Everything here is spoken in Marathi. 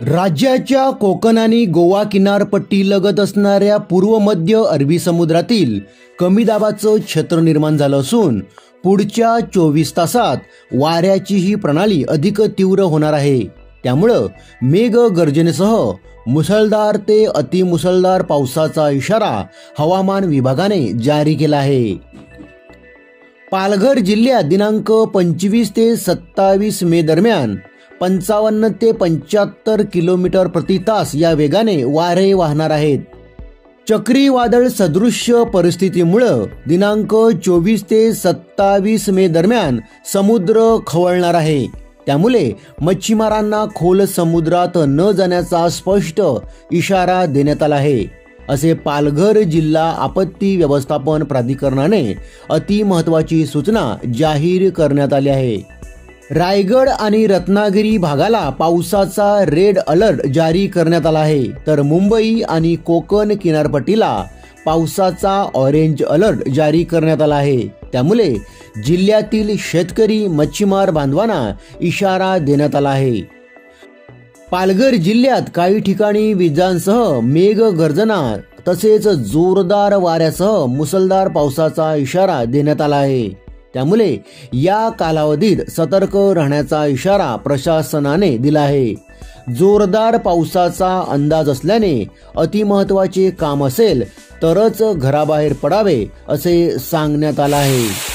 राज्याच्या कोकण आणि गोवा किनारपट्टी लगत असणाऱ्या पूर्व मध्य अरबी समुद्रातील कमी दाबाचं छत्र निर्माण झालं असून पुढच्या 24 तासात वाऱ्याची ही प्रणाली अधिक तीव्र होणार आहे। त्यामुळं मेघ गर्जनेसह मुसळधार ते अतिमुसळधार पावसाचा इशारा हवामान विभागाने जारी केला आहे। पालघर जिल्ह्यात दिनांक 25 ते 27 मे दरम्यान 55 ते 75 किलोमीटर प्रति तास या वेगाने वारे वाहणार आहेत। चक्रीवादळ सदृश्य परिस्थितीमुळे दिनांक 24 ते 27 मे दरम्यान समुद्र खवळणार आहे। त्यामुळे मच्छीमारांना खोल समुद्रात न जाण्याचा स्पष्ट इशारा देण्यात आला आहे, असे पालघर जिल्हा आपत्ती व्यवस्थापन प्राधिकरणाने अति महत्त्वाची सूचना जाहीर करण्यात आली आहे। रायगड आणि रत्नागिरी भागाला पावसाचा रेड अलर्ट जारी करण्यात आला आहे, तर मुंबई आणि कोकण किनारपट्टीला पावसाचा ऑरेंज अलर्ट जारी करण्यात आला आहे। त्यामुळे जिल्ह्यातील शेतकरी मच्छीमार बांधवांना इशारा देण्यात आला आहे। पालघर जिल्ह्यात काही ठिकाणी विजांसह मेघ गर्जना तसेच जोरदार वाऱ्यासह मुसळधार पावसाचा इशारा देण्यात आला आहे। त्यामुळे या कालावधीत सतर्क राहण्याचा इशारा प्रशासनाने दिला आहे। जोरदार पावसाचा अंदाज असल्याने अतिमहत्त्वाचे काम असेल तरच घराबाहेर पडावे असे सांगण्यात आले आहे।